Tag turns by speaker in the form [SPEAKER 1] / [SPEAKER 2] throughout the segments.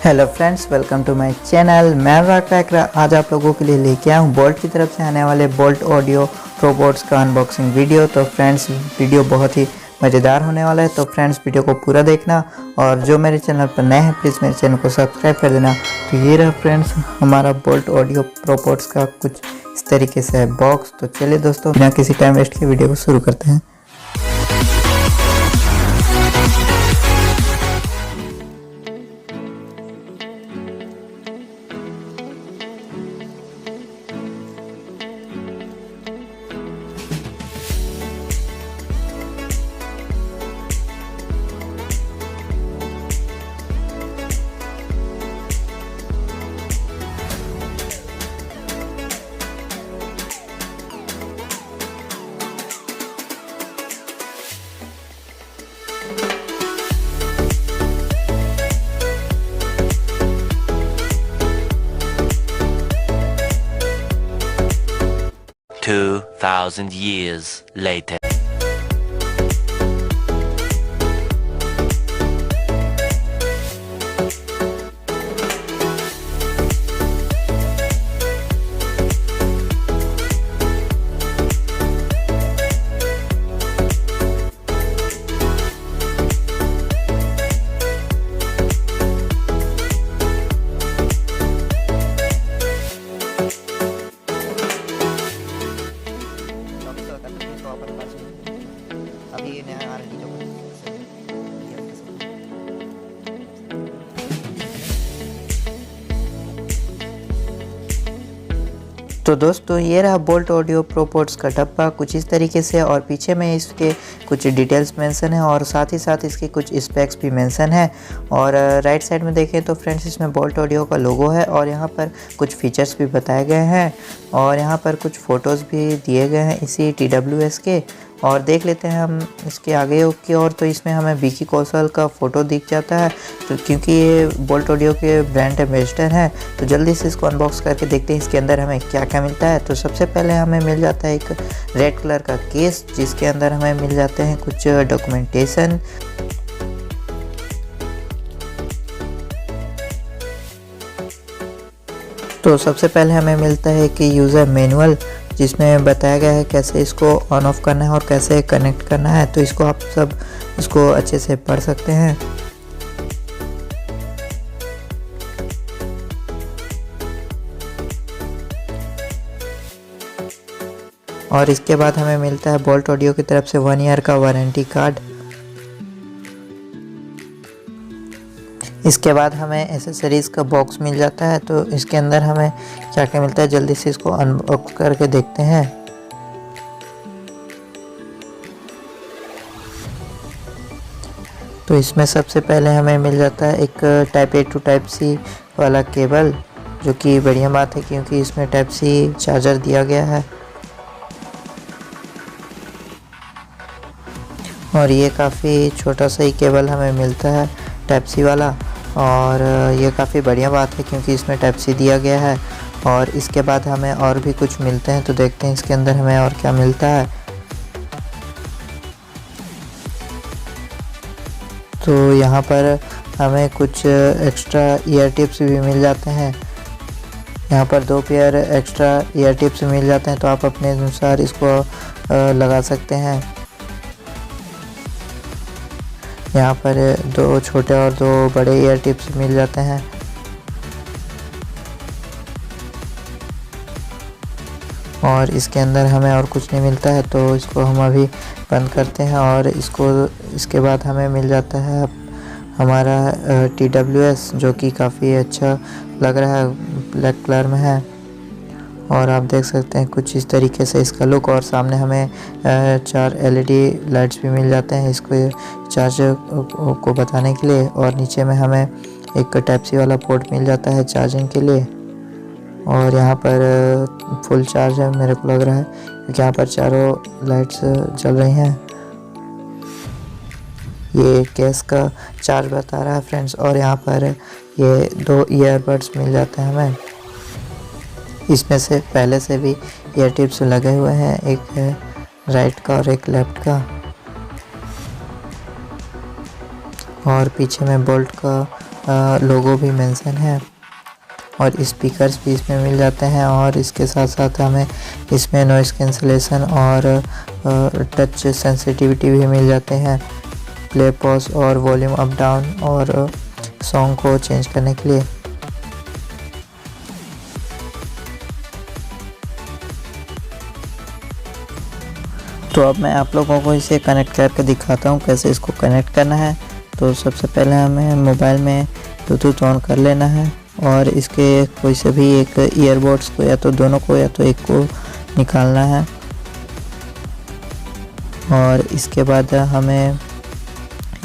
[SPEAKER 1] Hello friends, welcome to my channel. मैं वाकरा आज आप लोगों के लिए लेके आया हूँ बोल्ट की तरफ से आने वाले बोल्ट ऑडियो प्रोबोर्ड्स का अनबॉक्सिंग वीडियो। तो फ्रेंड्स, वीडियो बहुत ही मज़ेदार होने वाला है। तो फ्रेंड्स, वीडियो को पूरा देखना और जो मेरे चैनल पर नए हैं प्लीज़ मेरे चैनल को सब्सक्राइब कर देना। तो ये रहा फ्रेंड्स हमारा बोल्ट ऑडियो प्रोबोर्ड्स का कुछ इस तरीके से है बॉक्स। तो चलिए दोस्तों, बिना किसी टाइम वेस्ट के वीडियो को शुरू करते हैं।
[SPEAKER 2] Two 2,000 years later.
[SPEAKER 1] अभी नया आ रही जो तो दोस्तों, ये रहा बोल्ट ऑडियो प्रोपोर्ट्स का डब्बा कुछ इस तरीके से, और पीछे में इसके कुछ डिटेल्स मेंशन है और साथ ही साथ इसके कुछ स्पेक्स भी मेंशन है। और राइट साइड में देखें तो फ्रेंड्स, इसमें बोल्ट ऑडियो का लोगो है और यहाँ पर कुछ फीचर्स भी बताए गए हैं और यहाँ पर कुछ फ़ोटोज़ भी दिए गए हैं इसी TWS के। और देख लेते हैं हम इसके आगे की ओर, तो इसमें हमें विकी कौशल का फ़ोटो दिख जाता है, तो क्योंकि ये बोल्ट ऑडियो के ब्रांड एम्बेसडर हैं। तो जल्दी से इसको अनबॉक्स करके देखते हैं इसके अंदर हमें क्या क्या मिलता है। तो सबसे पहले हमें मिल जाता है एक रेड कलर का केस, जिसके अंदर हमें मिल जाते हैं कुछ डॉक्यूमेंटेशन। तो सबसे पहले हमें मिलता है कि यूज़र मैनुअल, जिसमें बताया गया है कैसे इसको ऑन ऑफ करना है और कैसे कनेक्ट करना है। तो इसको आप सब इसको अच्छे से पढ़ सकते हैं। और इसके बाद हमें मिलता है बोल्ट ऑडियो की तरफ से 1 ईयर का वारंटी कार्ड। इसके बाद हमें एसेसरीज़ का बॉक्स मिल जाता है। तो इसके अंदर हमें क्या क्या मिलता है, जल्दी से इसको अनबॉक्स करके देखते हैं। तो इसमें सबसे पहले हमें मिल जाता है एक type A to type C वाला केबल, जो कि बढ़िया बात है क्योंकि इसमें टाइप C चार्जर दिया गया है। और ये काफ़ी छोटा सा ही केबल हमें मिलता है टाइप C वाला, और ये काफ़ी बढ़िया बात है क्योंकि इसमें टाइप C दिया गया है। और इसके बाद हमें और भी कुछ मिलते हैं, तो देखते हैं इसके अंदर हमें और क्या मिलता है। तो यहाँ पर हमें कुछ एक्स्ट्रा ईयर टिप्स भी मिल जाते हैं। यहाँ पर 2 पेयर एक्स्ट्रा ईयर टिप्स मिल जाते हैं, तो आप अपने अनुसार इसको लगा सकते हैं। यहाँ पर 2 छोटे और 2 बड़े ईयर टिप्स मिल जाते हैं। और इसके अंदर हमें और कुछ नहीं मिलता है, तो इसको हम अभी बंद करते हैं। और इसके बाद हमें मिल जाता है हमारा TWS, जो कि काफ़ी अच्छा लग रहा है, ब्लैक कलर में है। और आप देख सकते हैं कुछ इस तरीके से इसका लुक। और सामने हमें 4 LED लाइट्स भी मिल जाते हैं इसको चार्ज को बताने के लिए। और नीचे में हमें एक टाइप C वाला पोर्ट मिल जाता है चार्जिंग के लिए। और यहाँ पर फुल चार्ज है मेरे को लग रहा है, क्योंकि यहाँ पर चारों लाइट्स जल रही हैं। ये केस का चार्ज बता रहा है फ्रेंड्स। और यहाँ पर ये 2 ईयरबड्स मिल जाते हैं हमें। इसमें से पहले से भी ईयर टिप्स लगे हुए हैं, एक राइट का और एक लेफ्ट का। और पीछे में बोल्ट का लोगो भी मेंशन है और स्पीकर्स भी इसमें मिल जाते हैं। और इसके साथ साथ हमें इसमें नॉइज़ कैंसलेशन और टच सेंसिटिविटी भी मिल जाते हैं, प्ले पॉज और वॉल्यूम अप डाउन और सॉन्ग को चेंज करने के लिए। तो अब मैं आप लोगों को इसे कनेक्ट करके दिखाता हूँ कैसे इसको कनेक्ट करना है। तो सबसे पहले हमें मोबाइल में ब्लूटूथ ऑन कर लेना है और इसके कोई से भी एक ईयरबड्स को या तो दोनों को या तो एक को निकालना है। और इसके बाद हमें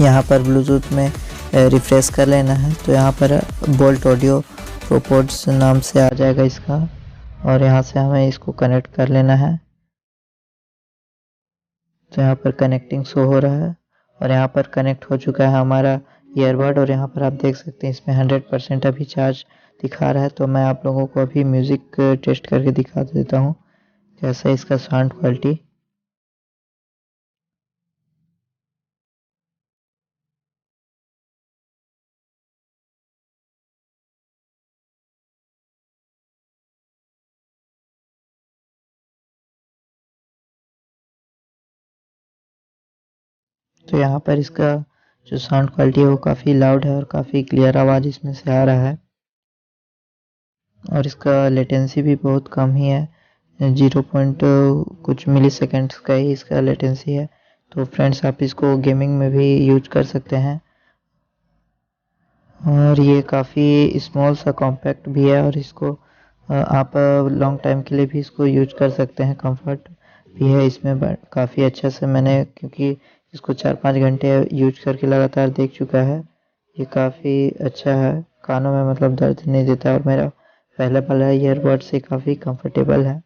[SPEAKER 1] यहाँ पर ब्लूटूथ में रिफ्रेश कर लेना है। तो यहाँ पर बोल्ट ऑडियो प्रोपोर्ट्स नाम से आ जाएगा इसका और यहाँ से हमें इसको कनेक्ट कर लेना है। तो यहाँ पर कनेक्टिंग शो हो रहा है और यहाँ पर कनेक्ट हो चुका है हमारा ईयरबड और यहाँ पर आप देख सकते हैं इसमें 100% अभी चार्ज दिखा रहा है। तो मैं आप लोगों को अभी म्यूज़िक टेस्ट करके दिखा देता हूँ कैसा है इसका साउंड क्वालिटी। तो यहाँ पर इसका जो साउंड क्वालिटी है वो काफ़ी लाउड है और काफ़ी क्लियर आवाज़ इसमें से आ रहा है और इसका लेटेंसी भी बहुत कम ही है, 0 पॉइंट कुछ मिली सेकेंड्स का ही इसका लेटेंसी है। तो फ्रेंड्स आप इसको गेमिंग में भी यूज कर सकते हैं और ये काफ़ी स्मॉल सा कॉम्पैक्ट भी है और इसको आप लॉन्ग टाइम के लिए भी इसको यूज कर सकते हैं। कंफर्ट भी है इसमें काफ़ी अच्छा से, मैंने क्योंकि इसको 4-5 घंटे यूज करके लगातार देख चुका है। ये काफ़ी अच्छा है, कानों में मतलब दर्द नहीं देता और मेरा पहले वाला ईयरबड से काफ़ी कंफर्टेबल है।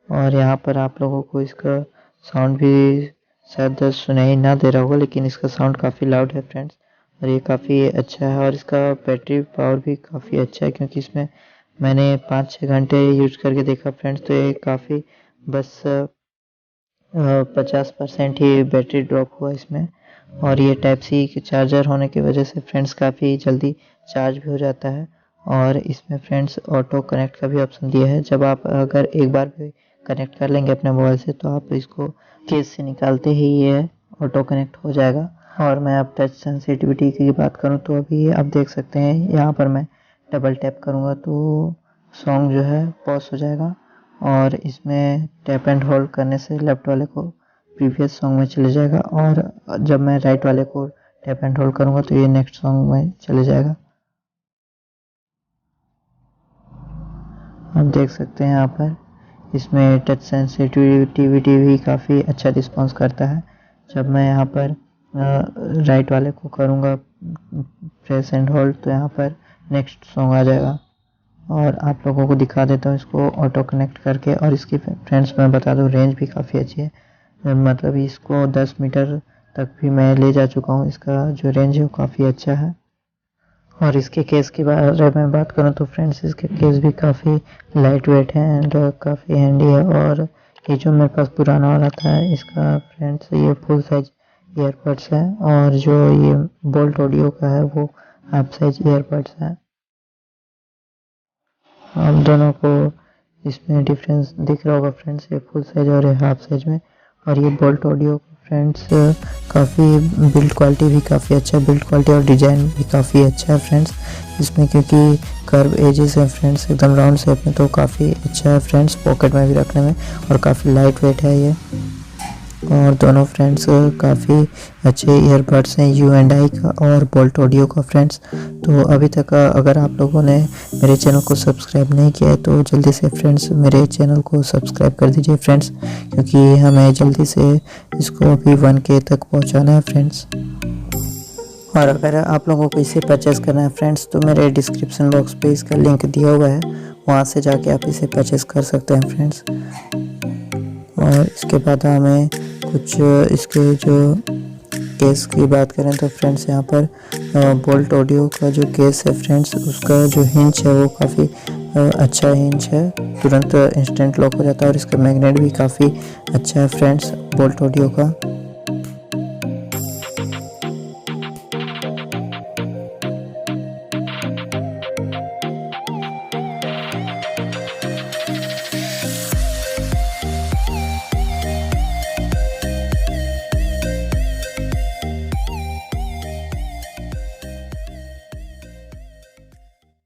[SPEAKER 1] और यहाँ पर आप लोगों को इसका साउंड भी शायद सुनाई ना दे रहा होगा, लेकिन इसका साउंड काफ़ी लाउड है फ्रेंड्स और ये काफ़ी अच्छा है। और इसका बैटरी पावर भी काफ़ी अच्छा है क्योंकि इसमें मैंने 5-6 घंटे यूज करके देखा फ्रेंड्स। तो ये काफ़ी बस 50% ही बैटरी ड्रॉप हुआ इसमें और ये टाइप सी के चार्जर होने की वजह से फ्रेंड्स काफ़ी जल्दी चार्ज भी हो जाता है। और इसमें फ्रेंड्स ऑटो कनेक्ट का भी ऑप्शन दिया है, जब आप अगर एक बार भी कनेक्ट कर लेंगे अपने मोबाइल से तो आप इसको केस से निकालते ही ये ऑटो कनेक्ट हो जाएगा। और मैं अब टच सेंसिटिविटी की बात करूं तो अभी आप देख सकते हैं यहाँ पर मैं डबल टैप करूँगा तो सॉन्ग जो है पॉज हो जाएगा और इसमें टैप एंड होल्ड करने से लेफ्ट वाले को प्रीवियस सॉन्ग में चले जाएगा और जब मैं राइट वाले को टैप एंड होल्ड करूँगा तो ये नेक्स्ट सॉन्ग में चले जाएगा। आप देख सकते हैं यहाँ पर इसमें टच सेंसिटिविटी भी काफ़ी अच्छा रिस्पॉन्स करता है। जब मैं यहाँ पर राइट वाले को करूँगा प्रेस एंड होल्ड तो यहाँ पर नेक्स्ट सॉन्ग आ जाएगा। और आप लोगों को दिखा देता हूँ इसको ऑटो कनेक्ट करके। और इसकी फ्रेंड्स मैं बता दूँ रेंज भी काफ़ी अच्छी है, मतलब इसको 10 मीटर तक भी मैं ले जा चुका हूँ। इसका जो रेंज है वो काफ़ी अच्छा है। और इसके केस के बारे में बात करूँ तो फ्रेंड्स इसके केस भी काफ़ी लाइट वेट है एंड काफ़ी हैंडी है। और ये जो मेरे पास पुराना वाला था इसका फ्रेंड्स ये फुल साइज ईयरबड्स है और जो ये बोल्ट ऑडियो का है वो हाफ साइज ईयरबड्स है। आप दोनों को इसमें डिफरेंस दिख रहा होगा फ्रेंड्स, ये फुल साइज और ये हाफ साइज में। और ये बोल्ट ऑडियो फ्रेंड्स काफ़ी बिल्ड क्वालिटी भी काफ़ी अच्छा है, बिल्ड क्वालिटी और डिज़ाइन भी काफ़ी अच्छा है फ्रेंड्स इसमें, क्योंकि कर्व एजेस है फ्रेंड्स एकदम राउंड शेप में, तो काफ़ी अच्छा है फ्रेंड्स पॉकेट में भी रखने में और काफ़ी लाइट वेट है ये। और दोनों फ्रेंड्स काफ़ी अच्छे ईयरबड्स हैं U&I का और बोल्ट ऑडियो का फ्रेंड्स। तो अभी तक अगर आप लोगों ने मेरे चैनल को सब्सक्राइब नहीं किया है तो जल्दी से फ्रेंड्स मेरे चैनल को सब्सक्राइब कर दीजिए फ्रेंड्स, क्योंकि हमें जल्दी से इसको अभी 1K तक पहुंचाना है फ्रेंड्स। और अगर आप लोगों को इसे परचेस करना है फ्रेंड्स तो मेरे डिस्क्रिप्शन बॉक्स पे इसका लिंक दिया हुआ है, वहाँ से जाके आप इसे परचेस कर सकते हैं फ्रेंड्स। और इसके बाद हमें कुछ इसके जो केस की बात करें तो फ्रेंड्स यहाँ पर बोल्ट ऑडियो का जो केस है फ्रेंड्स उसका जो हिंज है वो काफ़ी अच्छा हिंज है, तुरंत इंस्टेंट लॉक हो जाता है। और इसका मैग्नेट भी काफ़ी अच्छा है फ्रेंड्स बोल्ट ऑडियो का।